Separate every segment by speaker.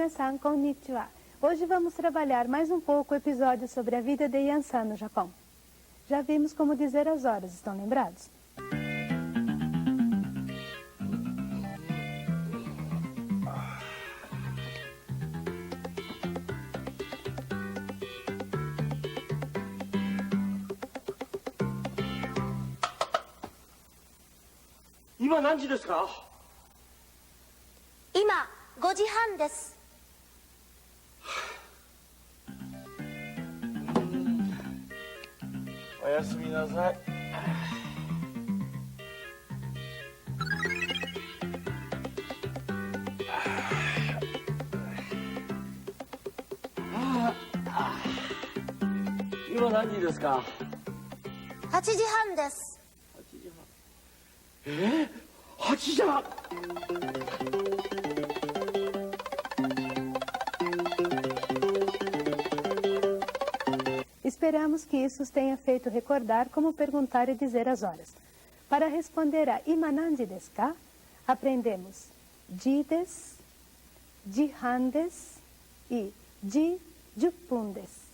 Speaker 1: Minasan, konnichiwa. Hoje vamos trabalhar mais um pouco o episódio sobre a vida de Yansan no Japão. Já vimos como dizer as horas, estão lembrados?
Speaker 2: Agora, 何時ですか?
Speaker 3: 今5時半です。
Speaker 2: おやすみなさい。今何時ですか?
Speaker 3: 8時半です。
Speaker 2: 8時半?
Speaker 1: Esperamos que isso os tenha feito recordar como perguntar e dizer as horas. Para responder a ima nanji desu ka, aprendemos ji desu, ji han desu e ji juppun desu.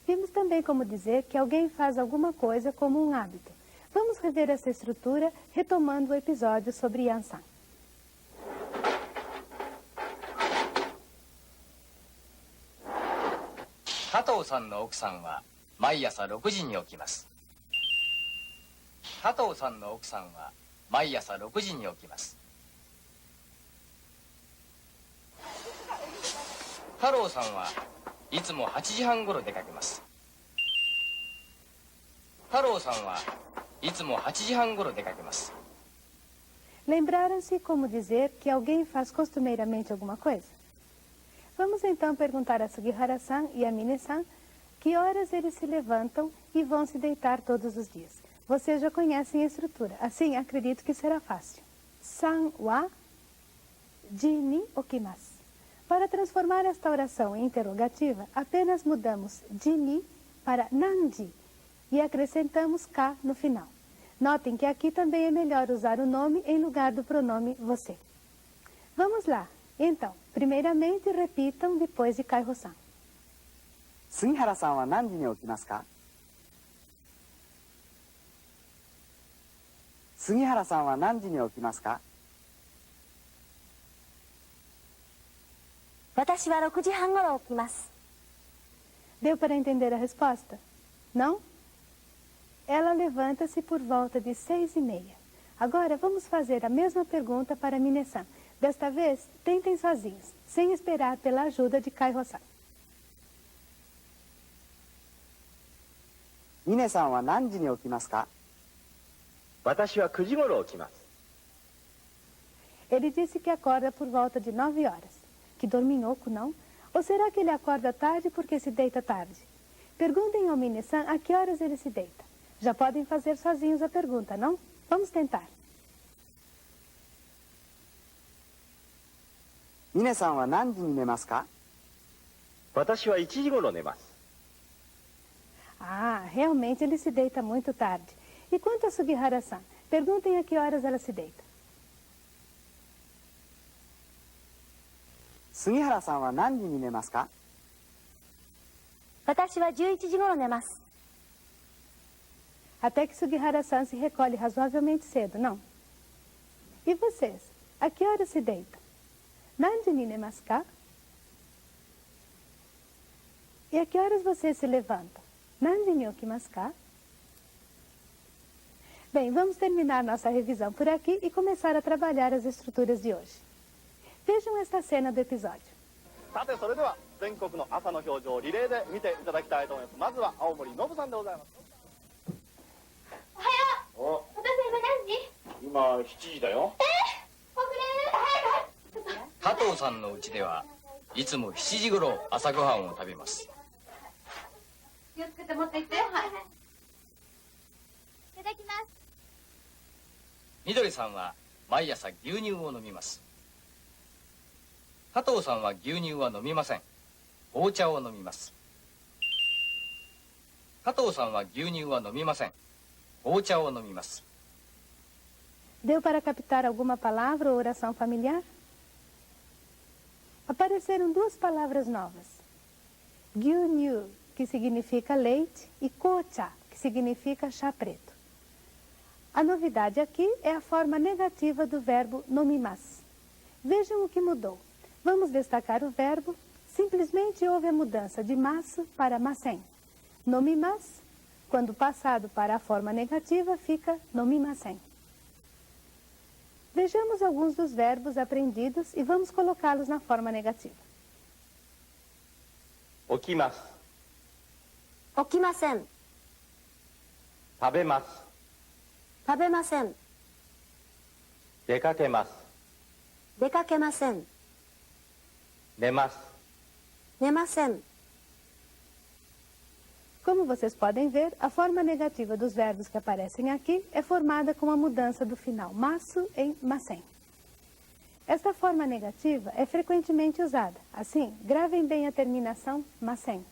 Speaker 1: Vimos também como dizer que alguém faz alguma coisa como um hábito. Vamos rever essa estrutura retomando o episódio sobre Yansan.
Speaker 4: Katou-sanの奥さんは毎朝6時に起きます。Katou-sanの奥さんは毎朝6時に起きます。太郎さんはいつも8時半ごろ出かけます。太郎さんはいつも8時半ごろ出かけます。
Speaker 1: Lembraram-se como dizer que alguém faz costumeiramente alguma coisa? Vamos então perguntar a Sugihara-san e a Mine-san que horas eles se levantam e vão se deitar todos os dias. Vocês já conhecem a estrutura, assim acredito que será fácil. San wa ji ni okimasu. Para transformar esta oração em interrogativa, apenas mudamos ji ni para nanji e acrescentamos ka no final. Notem que aqui também é melhor usar o nome em lugar do pronome você. Vamos lá. Então, primeiramente repitam depois de Kaiho-san.
Speaker 5: Sugihara-san wa nanji ni okimasu ka? Sugihara-san wa nanji ni okimasu ka?
Speaker 3: 私は6時半ごろ起きます。
Speaker 1: Deu para entender a resposta? Não? Ela levanta-se por volta de 6:30. Agora vamos fazer a mesma pergunta para Mine-san. Desta vez, tentem sozinhos, sem esperar pela ajuda de Kaiho-san.
Speaker 5: Mine-san wa nanji ni okimasu ka?
Speaker 2: 私は9時ごろ起きます。
Speaker 1: Ele disse que acorda por volta de 9 horas. Que dorminhoco, não? Ou será que ele acorda tarde porque se deita tarde? Perguntem ao Mine-san a que horas ele se deita. Já podem fazer sozinhos a pergunta, não? Vamos tentar.
Speaker 5: Mine-san wa nanji ni nemasu ka?
Speaker 2: 私は1時ごろ寝ます。
Speaker 1: Ah, realmente ele se deita muito tarde. E quanto a Sugihara-san? Perguntem a que horas ela se deita.
Speaker 5: Sugihara-san wa nanji ni nemasu ka?
Speaker 3: 私は11時ごろ寝ます。
Speaker 1: Até que Sugihara-san se recolhe razoavelmente cedo, não? E vocês? A que horas se deitam? Nanji ni nemasu ka? E a que horas vocês se levantam? Nanji ni okimasu ka? Bem, vamos terminar nossa revisão por aqui e começar a trabalhar as estruturas de hoje. Vejam esta cena do episódio.
Speaker 6: さてそれでは全国の朝の表情をリレーで見ていただきたいと思います。まずは青森のぶさんでございます。
Speaker 3: おはよう。お父さん今何時？
Speaker 2: 今7時だよ。
Speaker 3: 遅れる。早く。
Speaker 4: 加藤さんの家ではいつも7時ごろ朝ごはんを食べます。
Speaker 3: 気をつけて持っていって。はい。いただきます。
Speaker 4: みどりさんは毎朝牛乳を飲みます。加藤さんは牛乳は飲みません。紅茶を飲みます。加藤さんは牛乳は飲みません。紅茶を飲みます。
Speaker 1: Deu para captar alguma palavra ou oração familiar? A apareceram duas palavras novas. Gyunyu, que significa leite, e kocha, que significa chá preto. A novidade aqui é a forma negativa do verbo nomimasu. Vejam o que mudou. Vamos destacar o verbo. Simplesmente houve a mudança de masu para masen. Nomimasu, quando passado para a forma negativa, fica nomimasen. Vejamos alguns dos verbos aprendidos e vamos colocá-los na forma negativa.
Speaker 2: 起きます。
Speaker 3: 起きません。
Speaker 2: 食べます。
Speaker 3: 食べません。
Speaker 2: 出かけます。
Speaker 3: 出かけません。
Speaker 2: 寝ます。
Speaker 3: 寝ません。
Speaker 1: Como vocês podem ver, a forma negativa dos verbos que aparecem aqui é formada com a mudança do final masu em masen. Esta forma negativa é frequentemente usada. Assim, gravem bem a terminação masen.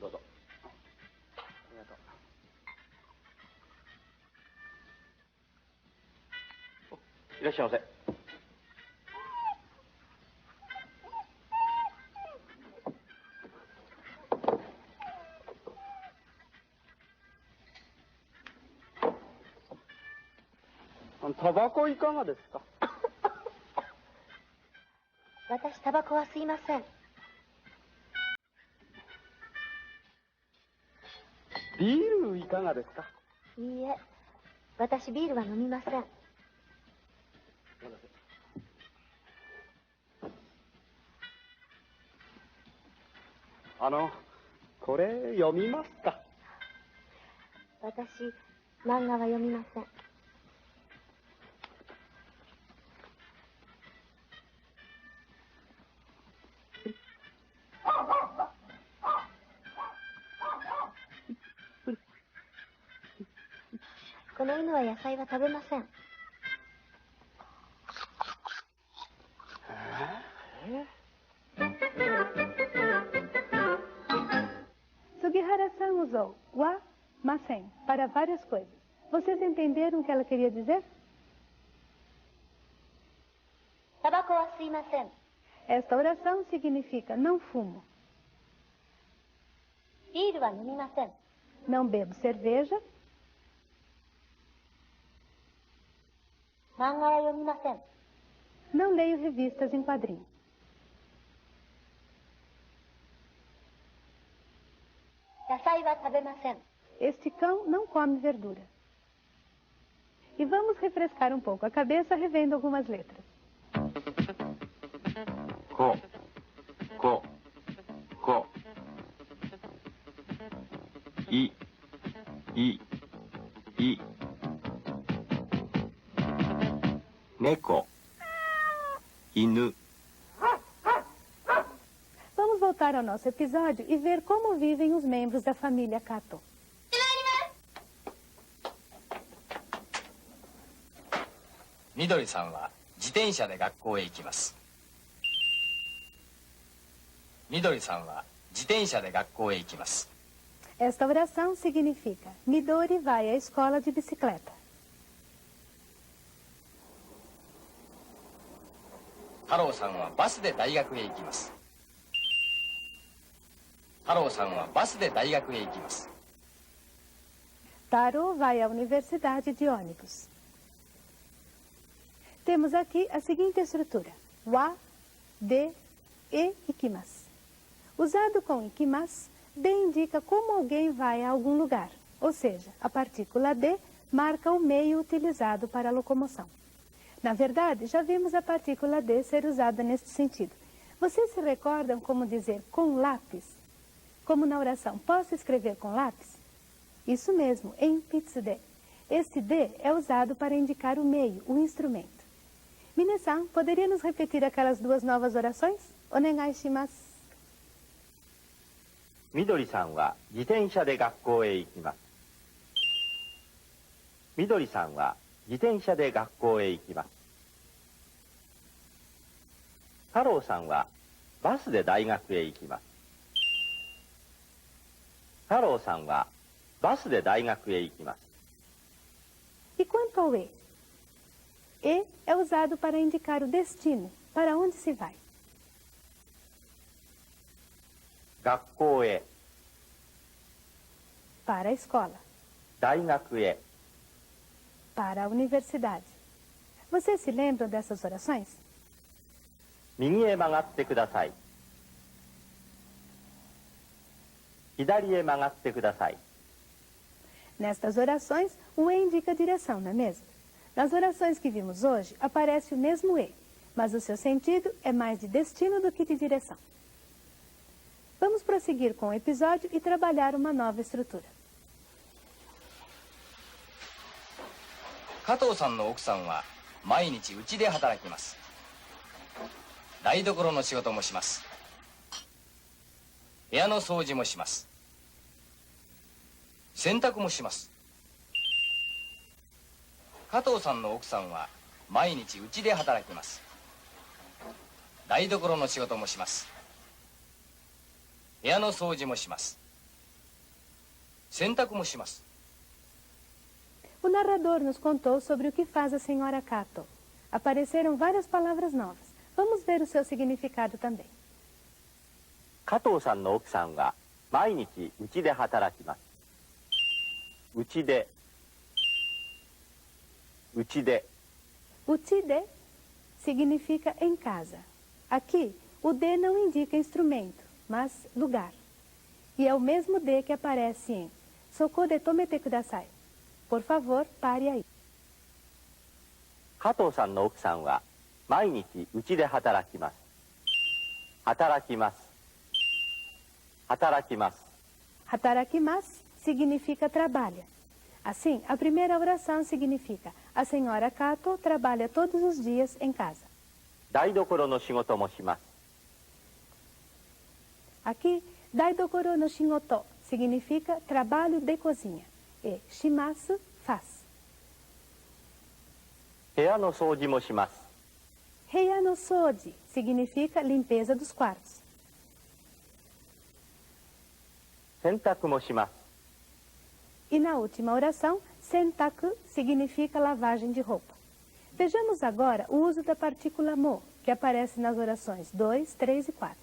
Speaker 2: どうぞ。ありがとう。いらっしゃいませ。タバコいかがですか？
Speaker 3: 私、タバコは吸いません。
Speaker 2: ビールいかがですか？
Speaker 3: いいえ、私ビールは飲みません。
Speaker 2: これ読みますか？
Speaker 3: 私、漫画は読みません。この犬は野菜は食べません。
Speaker 1: Sugihara-san usou wa, masen para várias coisas. Vocês entenderam o que ela queria dizer?
Speaker 3: タバコは吸いません。
Speaker 1: Esta oração significa não fumo,
Speaker 3: ビールは飲みません。
Speaker 1: não bebo cerveja,
Speaker 3: 漫画は読みません。
Speaker 1: não leio revistas em quadrinhos.
Speaker 3: 野菜は食べません。
Speaker 1: Este cão não come verdura. E vamos refrescar um pouco a cabeça revendo algumas letras.
Speaker 2: こ、こ、こ。い、い、い。猫、犬。
Speaker 1: Vamos voltar ao nosso episódio e ver como vivem os membros da família Kato.
Speaker 4: Midori-san は自転車で学校へ行きます。Midori-san は自転車で学校へ行きます。
Speaker 1: Esta oração significa Midori vai à escola de bicicleta.
Speaker 4: Taro-san はバスで大学へ行きます。Taro-san はバスで大学へ行きます。
Speaker 1: Taro vai à universidade de ônibus. Temos aqui a seguinte estrutura: wa, de, e ikimasu. Usado com ikimasu, de indica como alguém vai a algum lugar, ou seja, a partícula de marca o meio utilizado para a locomoção. Na verdade, já vimos a partícula de ser usada neste sentido. Vocês se recordam como dizer com lápis? Como na oração, posso escrever com lápis? Isso mesmo, enpitsude. Este de é usado para indicar o meio, o instrumento. Mine-san, poderia nos repetir aquelas duas novas orações? Onegai shimasu.
Speaker 2: みどりさんは自転車で学校へ行きます。みどりさんは自転車で学校へ行きます。太郎さんはバスで大学へ行きます。太郎さんはバスで大学へ行きます。
Speaker 1: E quanto ao e? E é usado para indicar o destino, para onde se vai?
Speaker 2: 学校へ
Speaker 1: Para a escola.
Speaker 2: 大学へ
Speaker 1: Para a universidade. Vocês se lembram dessas orações?
Speaker 2: 右へ曲がってください左へ曲がってください
Speaker 1: Nestas orações, o E indica a direção, não é mesmo? Nas orações que vimos hoje, aparece o mesmo E, mas o seu sentido é mais de destino do que de direção. Vamos prosseguir com o episódio e trabalhar uma nova estrutura.
Speaker 4: 加藤さんの奥さんは毎日うちで働きます。台所の仕事もします。部屋の掃除もします。洗濯もします。加藤さんの奥さんは毎日うちで働きます。台所の仕事もします。部屋の掃除もします。洗濯もします。
Speaker 1: O narrador nos contou sobre o que faz a senhora Kato. Apareceram várias palavras novas. Vamos ver o seu significado também.
Speaker 2: 加藤さんの奥さんは毎日うちで働きますうちで
Speaker 1: Uchide significa em casa. Aqui, o D não indica instrumento, mas lugar. E é o mesmo D que aparece em Soko de tomete kudasai. Por favor, pare aí.
Speaker 2: 加藤さんの奥さんは毎日うちで働きます働きます働きます
Speaker 1: Hatarakimasu significa trabalha. Assim, a primeira oração significa a senhora Kato trabalha todos os dias em casa.
Speaker 2: 台所の仕事もします
Speaker 1: Aqui, daidokoro no shingoto significa trabalho de cozinha. E shimasu, faz.
Speaker 2: 部屋の掃除もします
Speaker 1: Heia no soji significa limpeza dos quartos.
Speaker 2: 洗濯もします
Speaker 1: E na última oração, sentaku significa lavagem de roupa. Vejamos agora o uso da partícula mo, que aparece nas orações 2, 3 e 4.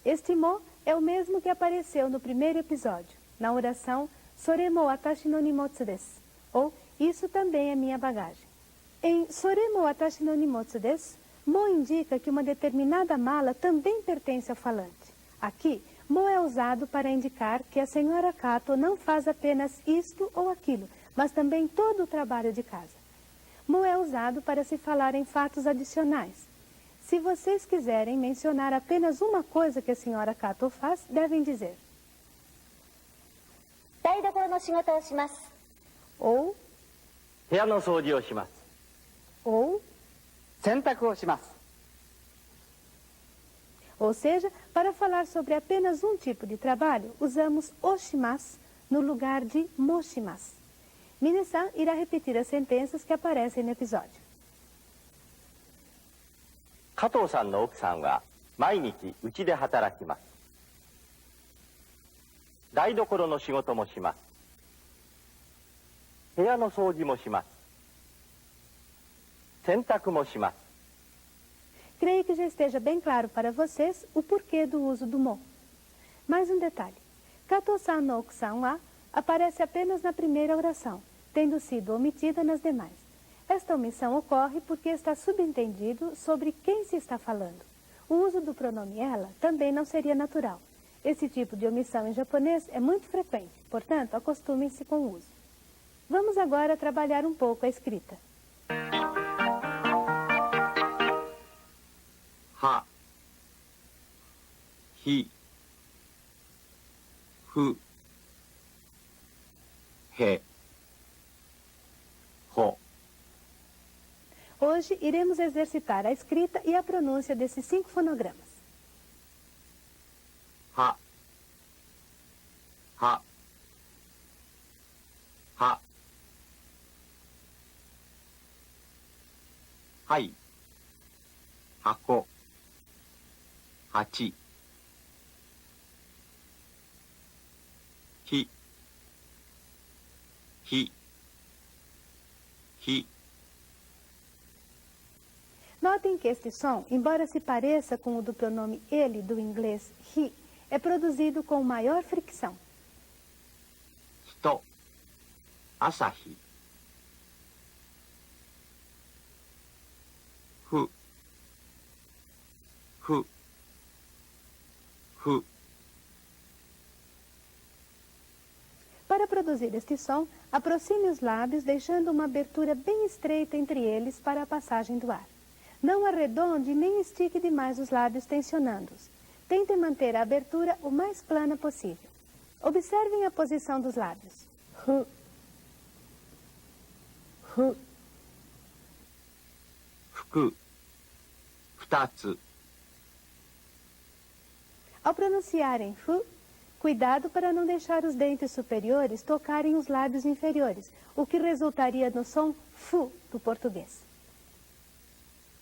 Speaker 1: Este mo é o mesmo que apareceu no primeiro episódio, na oração Soremo atashi no nimotsu desu, ou isso também é minha bagagem. Em Soremo atashi no nimotsu desu, mo indica que uma determinada mala também pertence ao falante. Aqui, mo é usado para indicar que a senhora Kato não faz apenas isto ou aquilo, mas também todo o trabalho de casa. Mo é usado para se falar em fatos adicionais. Se vocês quiserem mencionar apenas uma coisa que a senhora Kato faz, devem dizer
Speaker 3: 台所の仕事をします
Speaker 1: ou
Speaker 2: 部屋の掃除をします
Speaker 1: ou,
Speaker 5: 洗濯をします
Speaker 1: ou seja, para falar sobre apenas um tipo de trabalho, usamos oshimasu no lugar de moshimasu. Minasan irá repetir as sentenças que aparecem no episódio.
Speaker 2: 加藤さんの奥さんは毎日うちで働きます台所の仕事もします部屋の掃除もします洗濯もします
Speaker 1: Creio que já esteja bem claro para vocês o porquê do uso do mo. Mais um detalhe. Kato-san no okusan wa aparece apenas na primeira oração, tendo sido omitida nas demais. Esta omissão ocorre porque está subentendido sobre quem se está falando. O uso do pronome ela também não seria natural. Esse tipo de omissão em japonês é muito frequente, portanto, acostumem-se com o uso. Vamos agora trabalhar um pouco a escrita.
Speaker 7: は、ひ、ふ、へ、ほ。
Speaker 1: Hoje iremos exercitar a escrita e a pronúncia desses 5 fonogramas.
Speaker 7: は、は、は。はい、箱。8ひひひ
Speaker 1: Nós Notem que este som, embora se pareça com o do pronome ele do inglês he, é produzido com maior fricção.
Speaker 7: 人、朝日。ふ、ふ、ふ。
Speaker 1: Para produzir este som, aproxime os lábios, deixando uma abertura bem estreita entre eles para a passagem do ar. Não arredonde nem estique demais os lábios tensionando-os. Tente manter a abertura o mais plana possível. Observem a posição dos lábios. Hu, hu.
Speaker 7: 服、二つ。
Speaker 1: Ao pronunciarem fu, cuidado para não deixar os dentes superiores tocarem os lábios inferiores, o que resultaria no som fu do português.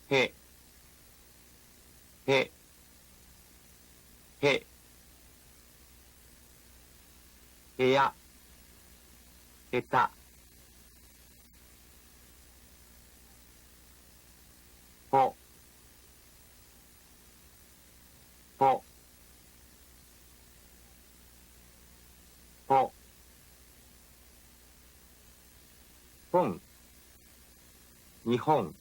Speaker 7: へ、へ、へ。部屋、下手。ぽ、ぽ、ぽ、本、日本。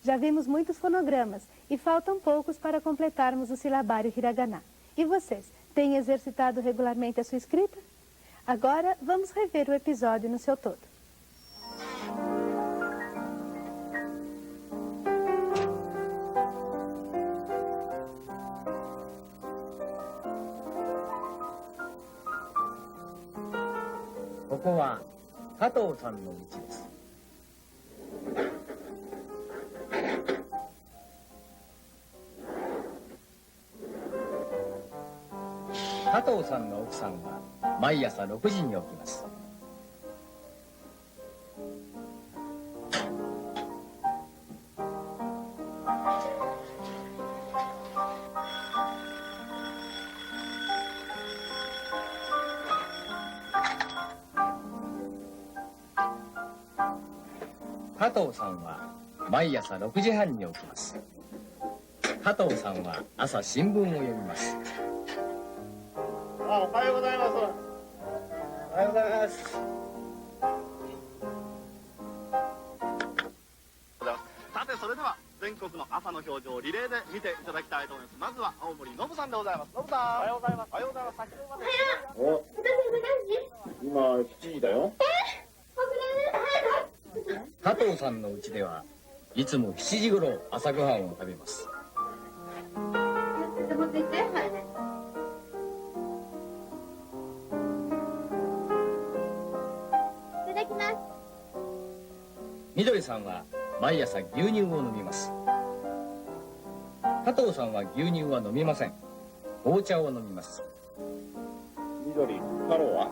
Speaker 1: Já vimos muitos fonogramas e faltam poucos para completarmos o silabário hiragana. E vocês, têm exercitado regularmente a sua escrita? Agora, vamos rever o episódio no seu todo.
Speaker 4: Kato-sanの家です。加藤さんの奥さんは毎朝6時に起きます。加藤さんは毎朝6時半に起きます。加藤さんは朝新聞を読みます。
Speaker 6: おはようございます。おはようございます。さてそれでは全国の朝の表情をリレーで見ていただきたいと思います。まずは青森のぶさんでございます。のぶさん。おはようございます。おはようございます。先ほどまで。
Speaker 3: おはよう。私今何時？
Speaker 6: 今7時だよ。
Speaker 4: 加藤さんの家ではいつも7時頃朝ごはんを食べます。
Speaker 3: 持って行って。はい。いただきます。
Speaker 4: みどりさんは毎朝牛乳を飲みます。加藤さんは牛乳は飲みません。紅茶を飲みます。
Speaker 6: 緑、太郎は？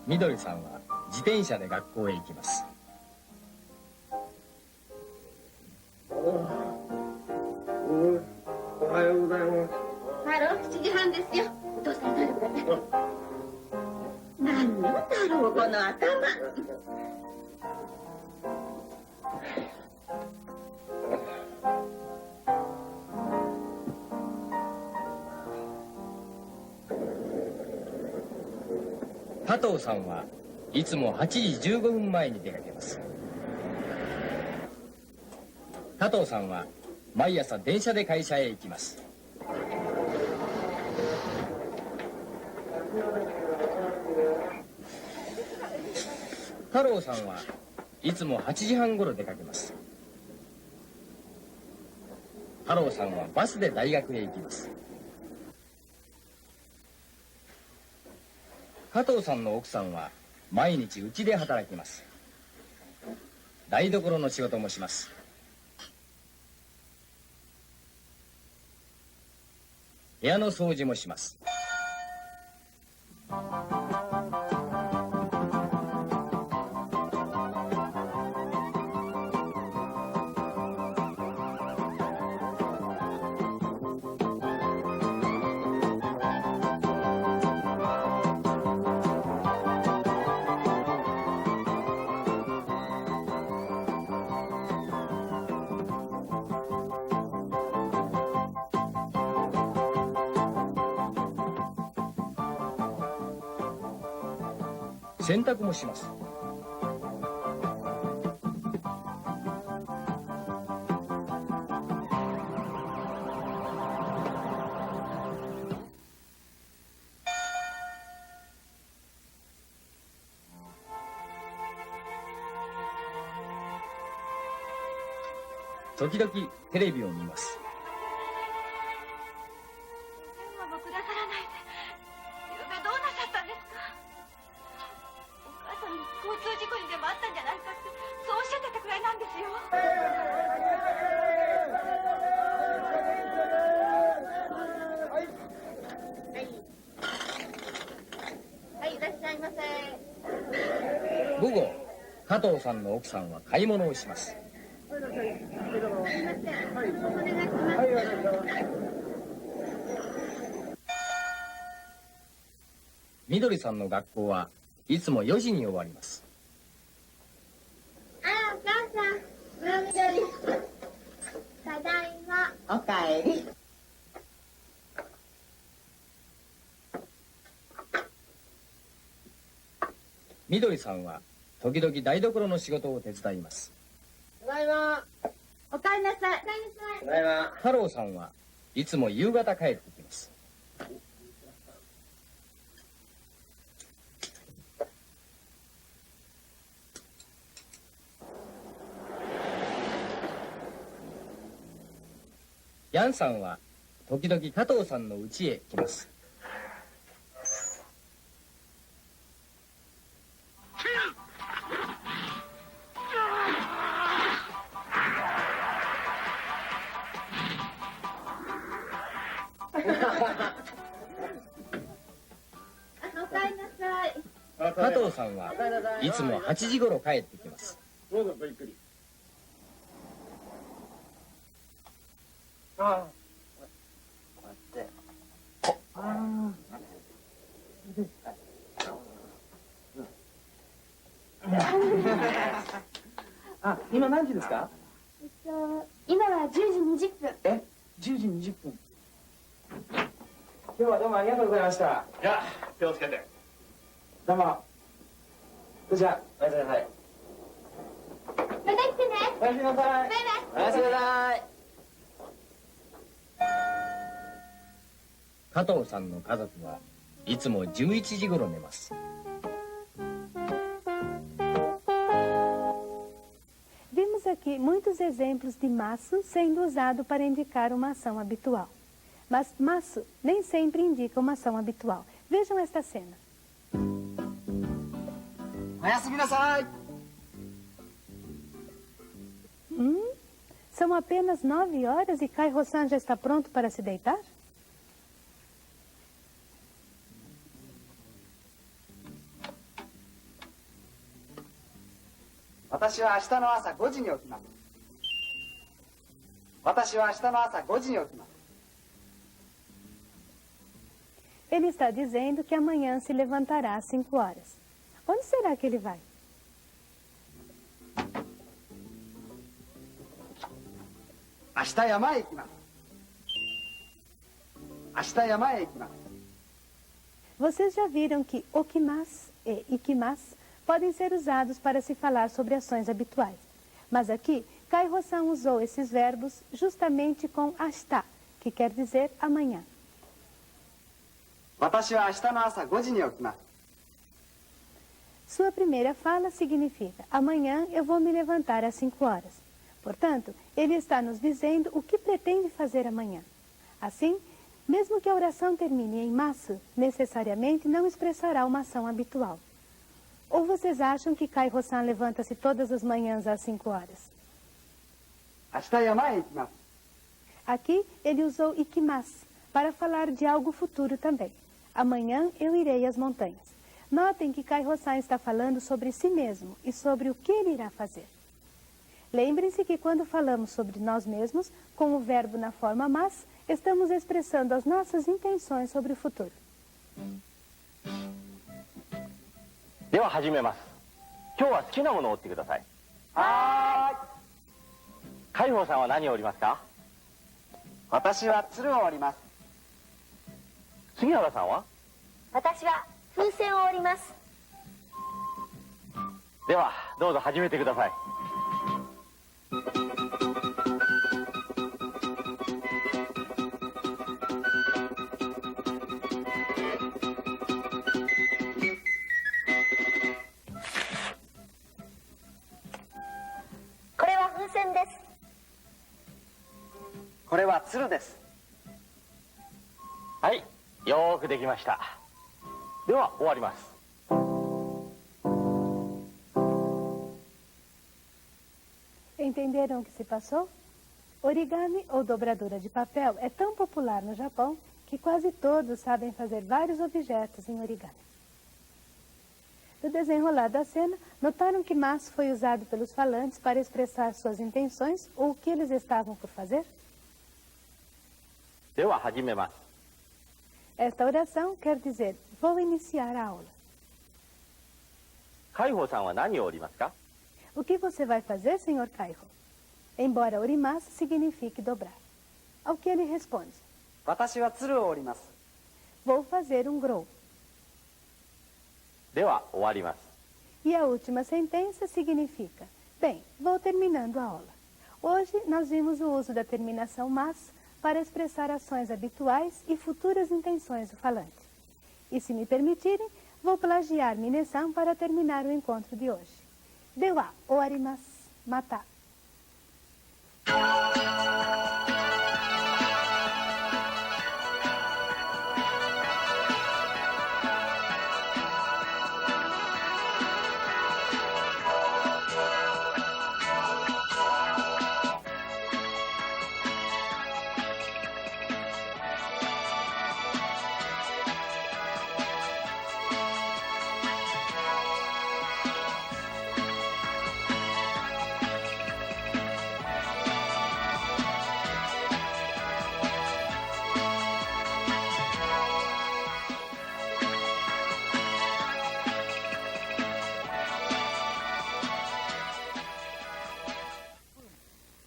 Speaker 4: みどりさんは自転車で学校へ行きます。
Speaker 6: おはようございます。
Speaker 3: ハロー、7時半ですよ。お父さん大丈夫だね。何の太郎この頭。
Speaker 4: 加藤さんはいつも8時15分前に出かけます。加藤さんは毎朝電車で会社へ行きます。太郎さんはいつも8時半頃出かけます。太郎さんはバスで大学へ行きます。加藤さんの奥さんは毎日家で働きます。台所の仕事もします。部屋の掃除もします。洗濯もします。時々テレビを見ます。
Speaker 3: 電話もくださらないで。ゆうべどうなさったんですか？お母さんに交通事故にでもあったんじゃないかってそうおっしゃってたくらいなんですよ。はい、いらっしゃいませ。
Speaker 4: 午後、加藤さんの奥さんは買い物をします。みどりさんの学校はいつも4時に終わります。
Speaker 3: あら、お母さん、みどり。ただいま。
Speaker 5: おかえり。
Speaker 4: みどりさんは時々台所の仕事を手伝います。
Speaker 5: ただいま。
Speaker 3: おかえりなさい。
Speaker 5: ただいま。
Speaker 4: 太郎さんはいつも夕方帰ってきます。ヤンさんは時々加藤さんの家へ来ます。
Speaker 3: おかえりなさい。
Speaker 4: 加藤さんはいつも8時頃帰ってきます。
Speaker 5: どうぞごゆっくり。ああ。こうやって。あ、今何時ですか？
Speaker 3: 今は10時20分。
Speaker 5: え、10時20分。今日はどうもありがとうございました。
Speaker 6: じゃあ気をつけて。
Speaker 5: どうも。それじゃあ、おやすみなさい。
Speaker 3: また来てね。
Speaker 5: おやすみなさい。
Speaker 3: バイバイ。
Speaker 5: おやすみなさい。
Speaker 4: 加藤さんの家族はいつも11時頃寝ます。
Speaker 1: Vimos aqui muitos exemplos de maço sendo usado para indicar uma ação habitual. Mas maço nem sempre indica uma ação habitual. Vejam esta cena.
Speaker 5: おやすみなさい。
Speaker 1: São apenas 9 horas e Kai-Ho-san já está pronto para se deitar?
Speaker 5: 私は明日の朝5時に起きます。私は明日の朝5時に起きます。
Speaker 1: Ele está dizendo que amanhã se levantará às 5 horas. Onde será que ele vai?
Speaker 5: 明日山へ行きます。明日山へ行きます。
Speaker 1: Vocês já viram que okimasu e ikimasu podem ser usados para se falar sobre ações habituais. Mas aqui, Kai-Ho-san usou esses verbos justamente com ashita, que quer dizer amanhã.
Speaker 5: 私は明日の朝5時に起きます。
Speaker 1: Sua primeira fala significa amanhã eu vou me levantar às 5 horas. Portanto, ele está nos dizendo o que pretende fazer amanhã. Assim, mesmo que a oração termine em masu, necessariamente não expressará uma ação habitual. Ou vocês acham que Kai-Ho-san levanta-se todas as manhãs às 5 horas?
Speaker 5: 明日山へ行きます。
Speaker 1: Aqui, ele usou ikimasu para falar de algo futuro também. Amanhã eu irei às montanhas. Notem que Kai-Ho-san está falando sobre si mesmo e sobre o que ele irá fazer. Lembrem-se que quando falamos sobre nós mesmos, com o verbo na forma mas, estamos expressando as nossas intenções sobre o futuro.
Speaker 2: では始めます。今日は好きなものを折ってください。
Speaker 5: はーい。
Speaker 2: 海宝さんは何を折りますか？
Speaker 5: 私は鶴を折ります。
Speaker 2: 杉原さんは？
Speaker 3: 私は風船を折ります。
Speaker 2: ではどうぞ始めてください。
Speaker 3: これは風船です。
Speaker 5: これは鶴です。
Speaker 2: はい、よーくできました。では終わります。
Speaker 1: Entenderam o que se passou? Origami ou dobradura de papel é tão popular no Japão que quase todos sabem fazer vários objetos em origami. No desenrolar da cena, notaram que mas foi usado pelos falantes para expressar suas intenções ou o que eles estavam por fazer?
Speaker 2: では始めます。
Speaker 1: Esta oração quer dizer, vou iniciar a aula.
Speaker 2: 海保さんは何を折りますか？
Speaker 1: O que você vai fazer, Sr. Kaiho? Embora orimasu signifique dobrar. Ao que ele responde,
Speaker 5: 私は鶴を折ります。
Speaker 1: vou fazer um grow.
Speaker 2: では終わります。
Speaker 1: E a última sentença significa, bem, vou terminando a aula. Hoje nós vimos o uso da terminação mas para expressar ações habituais e futuras intenções do falante. E se me permitirem, vou plagiar Minasan para terminar o encontro de hoje. Dewa, oarimasu, mata.